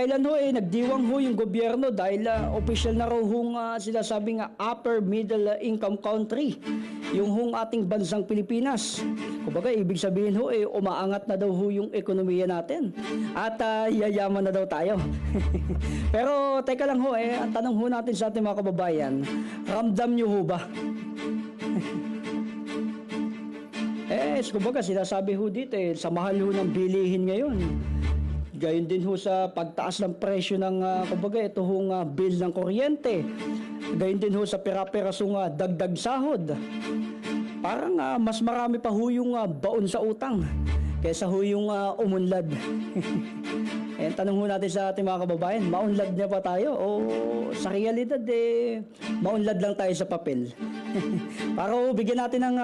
kamakailan ho nagdiwang ho yung gobyerno dahil official na raw hong sinasabing upper middle income country yung hong ating bansang Pilipinas. Kumbaga, ibig sabihin ho umaangat na daw ho yung ekonomiya natin at yayaman na daw tayo. Pero teka lang ho ang tanong ho natin sa ating mga kababayan, ramdam nyo ho ba? Kumbaga sinasabi ho dito sa mahal ho ng bilihin ngayon. Gayon din ho sa pagtaas ng presyo ng kumbaga ito hong bill ng kuryente. Gayon din ho sa pera-perasong dagdag sahod. Parang mas marami pa ho yung baon sa utang kaysa ho yung umunlad. Tanong ho natin sa ating mga kababayan, maunlad niya pa tayo o sa realidad maunlad lang tayo sa papel? Para ho bigyan natin ng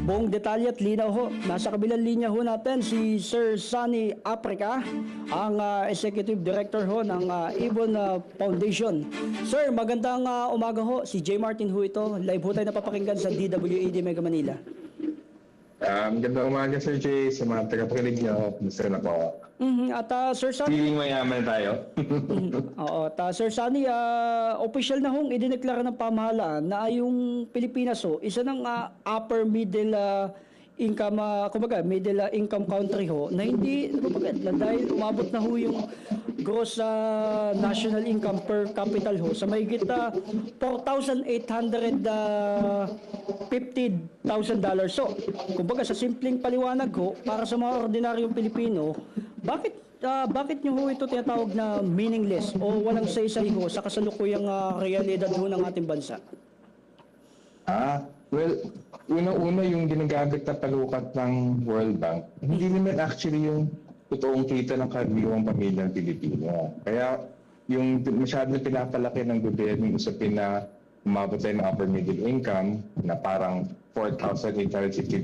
buong detalye at linaw ho. Nasa kabilang linya ho natin si Sir Sunny Aprica, ang Executive Director ho ng Ibon Foundation. Sir, magandang umaga ho. Si J. Martin ho ito. Live ho tayo napapakinggan sa DWAD Mega Manila. Magandang umaga Sir J. Sa mga tagapakinig niyo. Gusto na po. At Sir Sunny, feeling mayaman tayo. Oo, Sir Sunny, official na hong idineklara ng pamahalaan na yung Pilipinas isa ng upper middle income, kumbaga middle income country ho, na hindi, kumbaga, na dahil umabot na ho yung gross national income per capita ho sa mahigit $4,850,000. So, kumbaga sa simpleng paliwanag ho, para sa mga ordinaryong Pilipino, bakit nyo ho ito tinatawag na meaningless o walang saysay ho sa kasalukuyang realidad ho ng ating bansa? Well, una-una yung ginagamit na palukat ng World Bank, hindi naman actually yung totoong kita ng karaniwang pamilyang Pilipino. Kaya yung masyadong pinapalaki ng gobyerno yung usapin na umabot tayo ng upper middle income na parang $4,850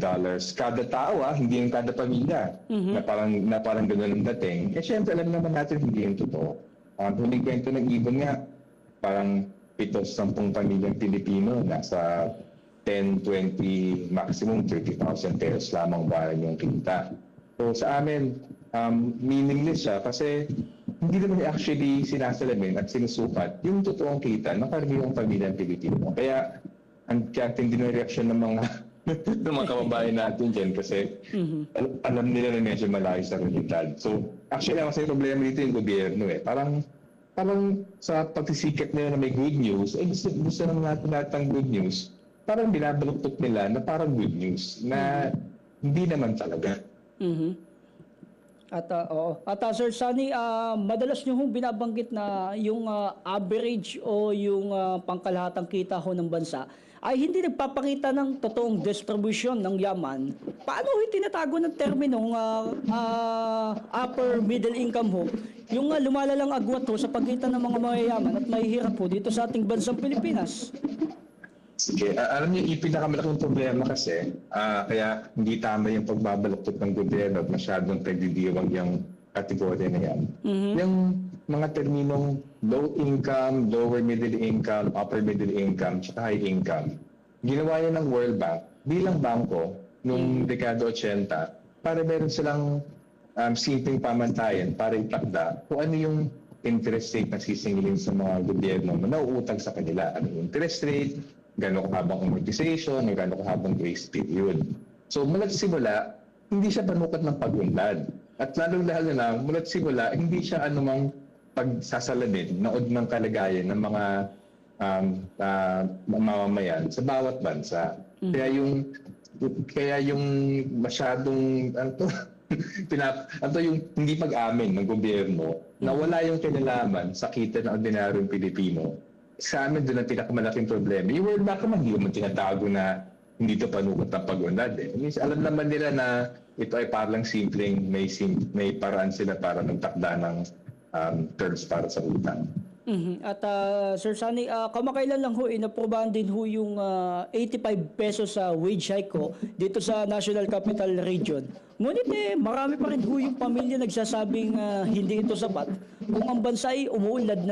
kada tao, hindi yung kada pamilya, na parang gano'n ang dating. Siyempre, alam naman natin hindi yung totoo. Huling kwento ng ibon nga, parang 7-10 pamilyang Pilipino, nasa 10, 20, maximum 30,000 pesos lamang buwan yung kita. So sa amin, meaningless siya kasi hindi naman actually sinasalamin at sinusukat yung totoong kita ng karaniwang pamilyang Pilipino. Kaya ang tindi ng reaksyon ng mga ng mga kababayan natin dyan kasi alam nila na medyo malayo sa realidad. So actually, ang problema dito yung gobyerno Parang sa pagsisikap nila na may good news, gusto naman natin lahat ng good news, parang binabaluktot nila na parang good news na hindi naman talaga. At Sir Sunny, madalas nyo hong binabanggit na yung average o yung pangkalahatang kita ho ng bansa ay hindi nagpapakita ng totoong distribution ng yaman. Paano ho tinatago ng terminong upper middle income ho? Yung lumalalang agwat ho sa pagitan ng mga mayayaman at mahihirap ho dito sa ating bansang Pilipinas. Sige, alam niyo, yung pinakamalaking problema kasi, kaya hindi tama yung pagbabaluktot ng gobyerno at masyadong pagdidiwang yung kategorya na yan. Yung mga terminong low income, lower middle income, upper middle income, tsaka high income, ginawa yan ng World Bank bilang bangko noong dekada 80 para meron silang simpleng pamantayan para itakda kung ano yung interest rate na sisingilin sa mga gobyerno na nauutang sa kanila. Ano yung interest rate, gano'ng kahabang amortization, gano'ng kahabang grace period. So mula't simula, hindi siya panukat ng pag-unlad. At lalong-lalo na, mula't simula, hindi siya anumang pagsasalamin nood ng kalagayan ng mga mamamayan sa bawat bansa. Kaya yung masyadong yung hindi pag-amin ng gobyerno na wala yung kinalaman sa kita ng ordinaryong Pilipino. Sa amin doon ang pinakamalaking problema. Yung World Bank naman, hindi naman tinatago na hindi ito panukat ng pag-unlad. Alam naman nila na ito ay parang simpleng may paraan sila para magtakda ng terms para sa utang. At Sir Sunny, kamakailan lang ho, inaprobahan din ho yung 85 pesos sa wage hike ko dito sa National Capital Region. Ngunit marami pa rin ho yung pamilya nagsasabing hindi ito sapat. Kung ang bansa ay umuunlad,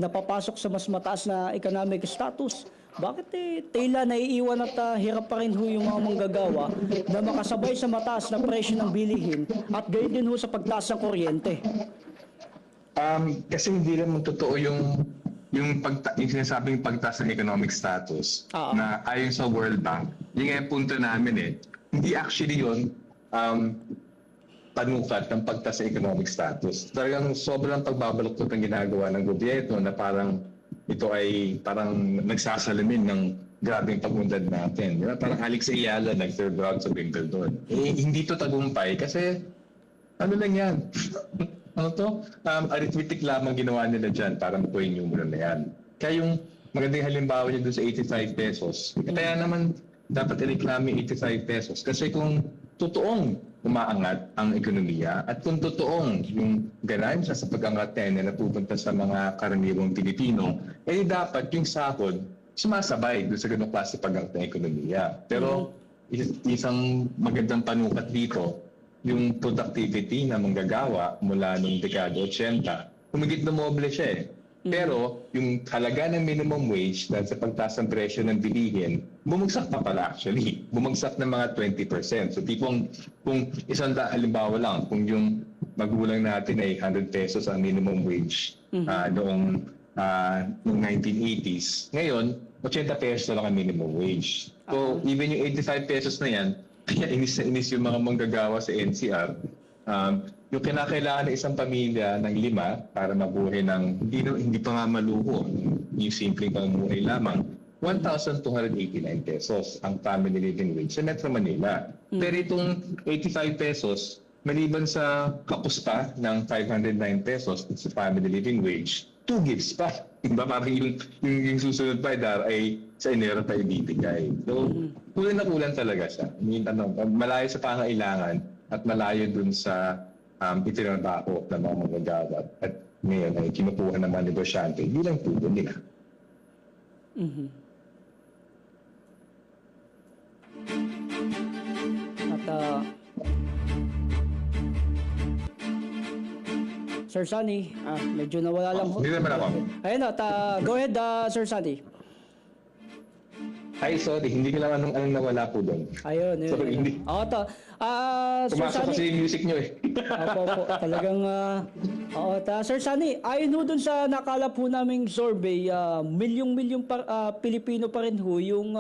napapasok sa mas mataas na economic status, Bakit tila naiiwan at hirap pa rin ho yung mga manggagawa na makasabay sa mataas na presyo ng bilihin at gayon din ho sa pagtaas ng kuryente? Kasi hindi naman totoo yung sinasabing pagtaas ng economic status Oo. na ayon sa World Bank. Yung nga yung punto namin hindi actually yun panukat ng pagtaas ng economic status. Talagang sobrang pagbabaluktot ng ginagawa ng gobyerno na parang ito ay parang nagsasalamin ng grabing pag-unlad natin. Diba? Parang Alex Ayala nag-third round sa Wimbledon. Hindi to tagumpay kasi ano lang yan? Ano to? Arithmetic lamang ginawa nila dyan para makuha yung numero na yan. Kaya yung magandang halimbawa niya doon sa 85 pesos, kaya naman dapat ireklamo yung 85 pesos. Kasi kung totoong umaangat ang ekonomiya at kung totoong yung ganansya sa pag-angat na napupunta sa mga karaniwang Pilipino, dapat yung sahod sumasabay doon sa ganong klase pag-angat ng ekonomiya. Pero isang magandang panukat dito, yung productivity na manggagawa mula noong dekada 80, humigit na moble siya Pero yung halaga ng minimum wage dahil sa pagtaas ng presyo ng bilihin, bumagsak pa pala actually. Bumagsak ng mga 20%. So tipong kung halimbawa lang, kung yung magulang natin ay 100 pesos ang minimum wage noong 1980s, ngayon 80 pesos na lang ang minimum wage. So even yung 85 pesos na yan, kaya inis na inis yung mga manggagawa sa NCR. Yung kinakailangan ng isang pamilya ng 5 para mabuhay ng hindi pa nga maluho, yung simpleng pamumuhay lamang, 1,289 pesos ang family living wage sa Metro Manila. Pero itong 85 pesos, maliban sa kapusta ng 509 pesos sa family living wage, 2 gives pa. Diba? Parang yung susunod pa ay sa Enero pa ibibigay. So, kulang na kulang talaga siya. Malayo sa pangailangan at malayo dun sa itinatako ng mga manggagawa at ngayon ay kinukuha ng mga negosyante bilang tubo nila. At Sir Sunny, medyo nawala lang ho. Hindi naman ako. Ayun at go ahead Sir Sunny. Ay, sorry. Hindi ko lang anong nawala po doon. Ayun. Sorry, hindi. Oo, Sir Pumasok Sunny. kasi yung music nyo Opo, talagang, Sir Sunny, ayon ho dun sa nakalap ho naming survey, milyong-milyong Pilipino pa rin ho yung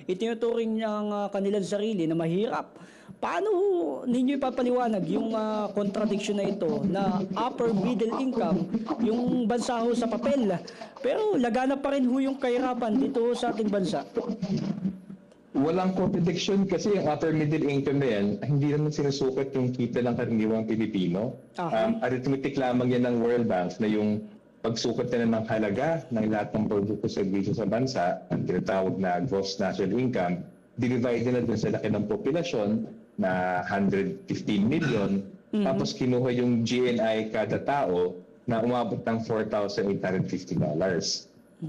itinuturing ng kanilang sarili na mahirap. Paano ho ninyo ipapaliwanag yung contradiction na ito na upper middle income, yung bansa ho sa papel, pero laganap pa rin ho yung kahirapan dito ho sa ating bansa? Walang contradiction kasi yung upper middle income na yan, hindi naman sinusukat yung kita ng karaniwang Pilipino. Arithmetic lamang yan ng World Bank na yung pagsukat na ng halaga ng lahat ng produkto sa servisyo sa bansa, ang tinatawag na gross national income, dinivide na dun sa laki ng populasyon na 115 million, tapos kinuha yung GNI kada tao na umabot ng $4,850.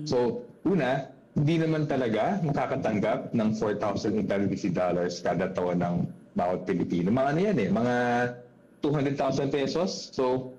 So, una, hindi naman talaga makakatanggap ng $4,850 kada taon ng bawat Pilipino. Mga ano yan mga 200,000 pesos. So,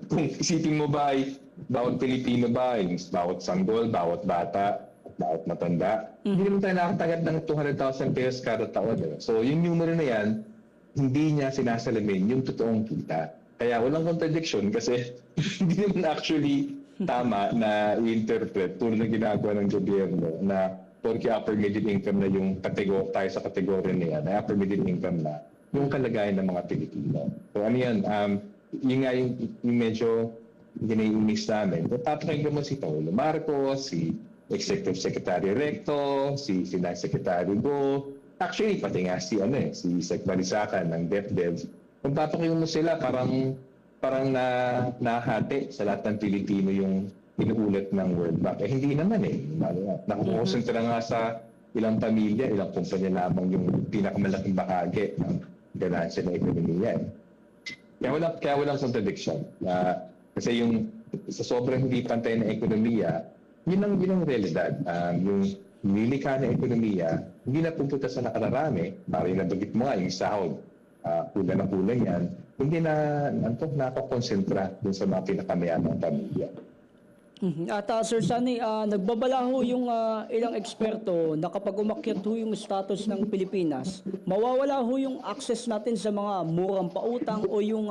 kung isipin mo ba ay bawat Pilipino ba, bawat sanggol, bawat bata, bawat matanda, hindi naman tayo nakakatanggap ng 200,000 pesos kada taon. So, yung numero na yan, hindi niya sinasalamin yung totoong kita. Kaya walang contradiction kasi hindi naman actually tama na i-interpret tulad ng ginagawa ng gobyerno na porque upper middle income na yung tayo sa kategorya niya, na upper middle income na yung kalagayan ng mga Pilipino. So ano yan, yun nga yung medyo ginaiinis namin. Papakinggan mo si Paolo Marcos, si Executive Secretary Recto, si Finance Secretary Go, actually pati nga si Sec Balisacan ng DepDev. Kung papakinggan mo sila, parang nahati sa lahat ng Pilipino yung inuulat ng World Bank. Hindi naman Nakakonsentra nga sa ilang pamilya, ilang kumpanya lamang yung pinakamalaking bahagi ng ganansya ng ekonomiya. Kaya walang contradiction. Kasi yung sa sobrang hindi pantay na ekonomiya, yun ang realidad. Yung nilikha ng ekonomiya, hindi na pupunta sa nakararami, para yung nabagit mo nga, yung sahod. Kulang na kulang yan, hindi na nakakonsentra dun sa mga pinakamayaman ng pamilya. At Sir Sunny, nagbabala ho yung ilang eksperto na kapag umakyat ho yung status ng Pilipinas, mawawala ho yung access natin sa mga murang pautang o yung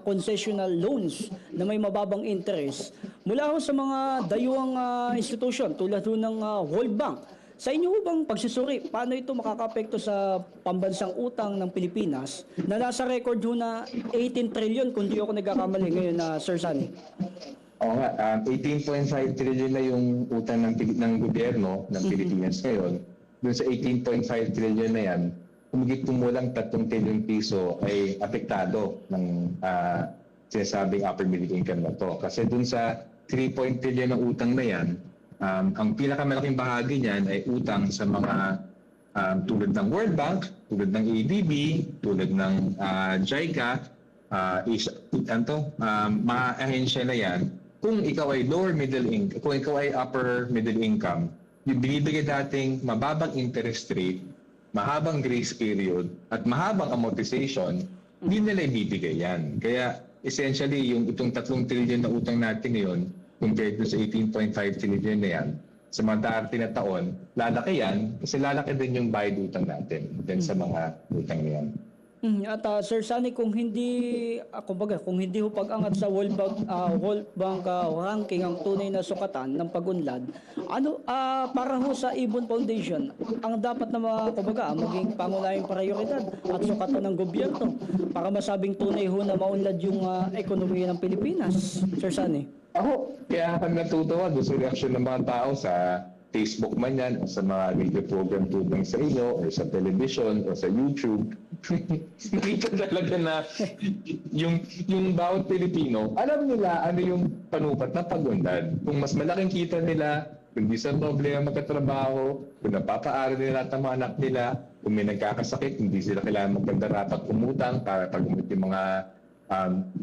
concessional loans na may mababang interest mula ho sa mga dayuhang institusyon tulad ho ng World Bank. Sa inyo ho bang pagsusuri, paano ito makakapekto sa pambansang utang ng Pilipinas na nasa record ho na 18 trillion kung di ako nagkakamali ngayon na Sir Sunny? Oo nga, 18.5 trillion na yung utang ng gobyerno ng Pilipinas ngayon. Doon sa 18.5 trillion na yan, humigit kumulang 3 trillion piso ay apektado ng sinasabing upper middle income na to. Kasi doon sa 3 trillion ng utang na yan, ang pinakamalaking bahagi niyan ay utang sa mga tulad ng World Bank, tulad ng ADB, tulad ng JICA, mga ahensya na yan. Kung ikaw ay lower middle income, kung ikaw ay upper middle income, yung binibigay dating mababang interest rate, mahabang grace period, at mahabang amortization, hindi nila ibibigay yan. Kaya essentially, yung itong 3 trillion na utang natin ngayon, compared to sa 18.5 trillion na yan, sa mga darating na taon, lalaki yan, kasi lalaki din yung bayad utang natin din sa mga utang na yan. At Sir Sunny, kung hindi ho pag-angat sa World Bank ranking ang tunay na sukatan ng pag-unlad, para ho sa Ibon Foundation, ang dapat na maging pangunahing prioridad at sukatan ng gobyerno para masabing tunay ho na maunlad yung ekonomiya ng Pilipinas, Sir Sunny? Kaya kami natutuwa doon sa reaksyon ng mga tao sa Facebook man yan, o sa mga radio program tulad sa inyo, or sa television, o sa YouTube. Nakita talaga na yung bawat Pilipino, alam nila ano yung panupat na pag-unlad. Kung mas malaking kita nila, kung di sa problema magkatrabaho, kung napapaaral nila at mga anak nila, kung may nagkakasakit, hindi sila kailangan magdarapat umutang para pag-umit yung mga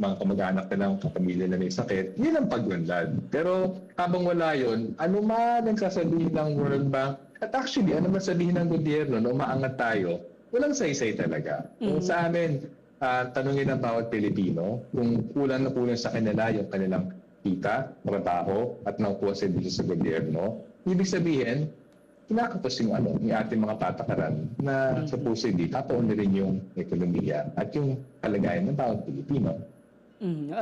kamag-anak na ng kapamilya na may sakit, yun ang pag-unlad. Pero habang wala yun, ano man ang sasabihin ng World Bank, at actually, ano man sabihin ng gobyerno na umaangat tayo, walang saysay talaga. Kung sa amin, tanungin ng bawat Pilipino, kung kulang na kulang sa kanila yung kanilang kita, trabaho, at nakukuha sa sa gobyerno, ibig sabihin, kinakapos yung ating mga patakaran na supposedly tataon na rin yung ekonomiya at yung kalagayan ng bawat Pilipino.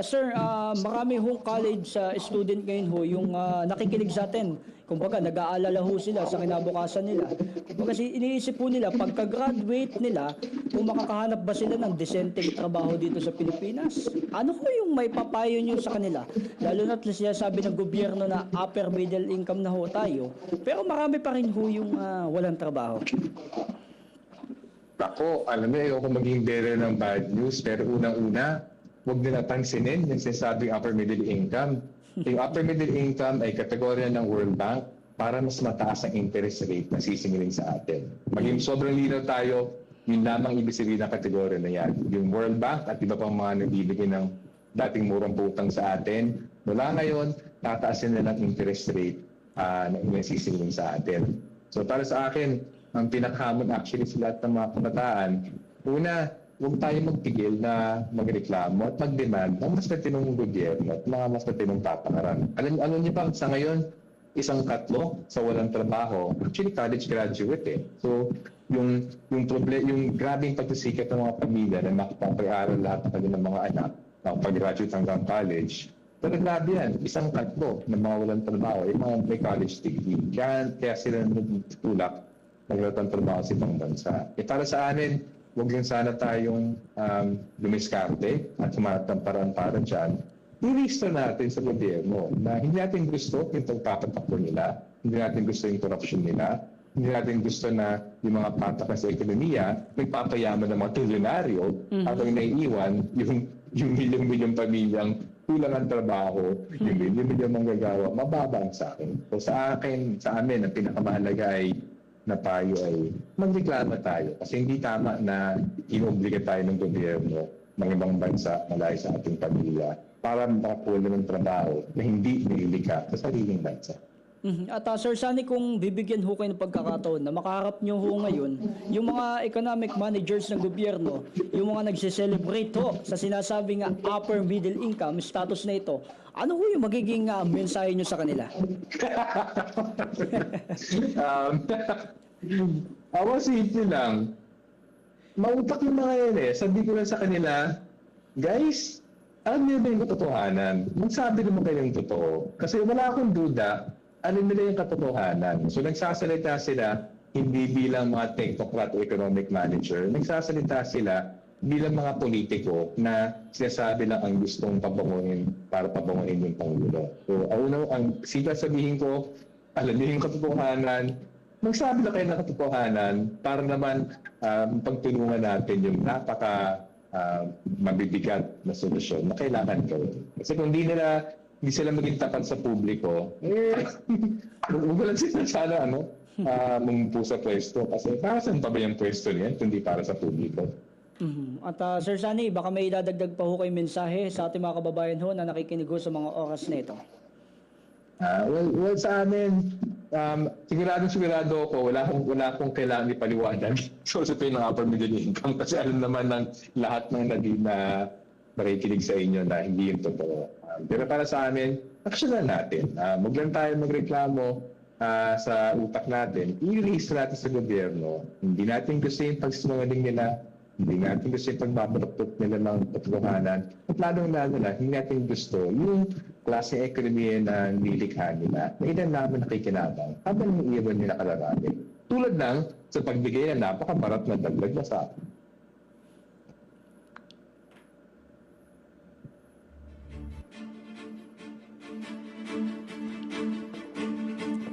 Sir, marami hong college student ngayon ho yung nakikinig sa atin. Kumbaga, nag-aalala ho sila sa kinabukasan nila. Kumbaga, iniisip po nila, pagka-graduate nila, kung makakahanap ba sila ng decenteng trabaho dito sa Pilipinas? Ano ho yung may papayo nyo sa kanila? Lalo na't siya sabi ng gobyerno na upper middle income na ho tayo. Pero marami pa rin ho yung walang trabaho. Ako, alam mo, ayoko maging bearer ng bad news, pero unang-una, huwag nila pansinin yung sinasabing upper middle income. Yung upper middle income ay kategorya ng World Bank para mas mataas ang interest rate na sisingilin sa atin. Maging sobrang linaw tayo, yun lamang ibig sabihin ng kategorya na yan. Yung World Bank at iba pang mga nagbibigay ng dating murang putang sa atin, mula ngayon, tataasin na ng interest rate na sisingilin sa atin. So para sa akin, ang pinakahamon actually sa lahat ng mga kabataan, una, huwag tayo magpigil na magreklamo at mag-demand ng mas matinong gobyerno at mga mas matinong patakaran. Alam niyo ba, sa ngayon, 1/3 sa walang trabaho, actually college graduate eh. So, yung grabing pagsisikap ng mga pamilya na makapag-aral lahat ng kanilang mga anak, pag-graduate hanggang college, pero grabe yan, 1/3 ng mga walang trabaho, yung mga may college degree. Kaya sila nagtulak, naglatang trabaho sa ibang bansa. Para sa amin, huwag lang sana tayong dumiskarte at sumanat ng paraan para dyan. I-register natin sa gobyerno na hindi natin gusto yung pagpapatakbo nila, hindi natin gusto yung corruption nila, hindi natin gusto na yung mga patak sa ekonomiya nagpapayaman ng mga trilyonaryo habang naiiwan yung milyong-milyong pamilyang kulang ang trabaho, yung milyong-milyong manggagawa, mababa ang sa akin. So sa amin, ang pinakamahalaga ay na tayo ay magreklamo tayo kasi hindi tama na inobliga tayo ng gobyerno ng ibang bansa malayo sa ating pamilya para makakuha ng trabaho na hindi nililika sa sariling bansa. At Sir Sunny, kung bibigyan ho kayo ng pagkakataon na makaharap nyo ho ngayon, yung mga economic managers ng gobyerno, yung mga nagse-celebrate ho sa sinasabing upper middle income status na ito, ano ho yung magiging mensahe nyo sa kanila? Ako simple lang. Mautak yung mga yan eh. Sabi ko lang sa kanila, guys, alam niyo ba yung katotohanan? Magsabi naman kayo yung totoo. Kasi wala akong duda, alam nila yung katotohanan. So nagsasalita sila hindi bilang mga technocrat o economic manager. Nagsasalita sila bilang mga politiko na sinasabi lang ang gustong pabangunin para pabangunin yung Pangulo. So ang sabihin ko, alam niyo yung katotohanan, magsabi na kayo ng katotohanan para naman pagtulungan natin yung napaka mabibigat na solusyon na kailangan gawin. Kasi kung hindi sila maging tapat sa publiko, huwag lang sila sana mumpo sa pwesto. Kasi para saan pa ba yung pwesto niyan kundi para sa publiko? At Sir Sunny, baka may idadagdag pa ho kayo mensahe sa ating mga kababayan ho na nakikinig ho sa mga oras na ito. Well, sa amin, sigurado ako, wala akong kailangan ipaliwanag sa usapin ng upper middle income kasi alam naman ng lahat ng nakikinig sa inyo na hindi yung totoo. Pero para sa amin, aksyonan natin. Huwag lang tayo magreklamo sa utak natin. I-release natin sa gobyerno. Hindi natin gusto yung pagsinungaling nila. Hindi natin gusto yung pagbabalaktot nila ng katotohanan. At lalong-lalo na, hindi natin gusto yung klaseng ekonomiya na nilikha nila na ilan namin nakikinabang habang naiiwan nila nakalaranin. Tulad ng sa pagbigay ng napakabarat na dagdag na sa akin.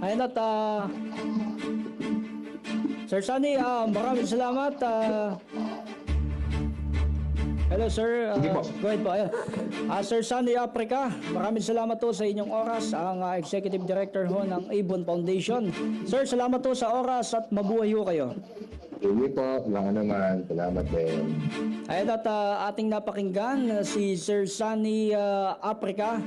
Ayun at Sir Sunny, maraming salamat. Hello sir, Sige po. go ahead po. Ayun. Sir Sunny Aprica, maraming salamat po sa inyong oras, ang Executive Director ho ng Avon Foundation. Sir, salamat po sa oras at mabuhay ho kayo. Sige po, walang naman. Salamat din. Ayun at ating napakinggan si Sir Sunny Aprica.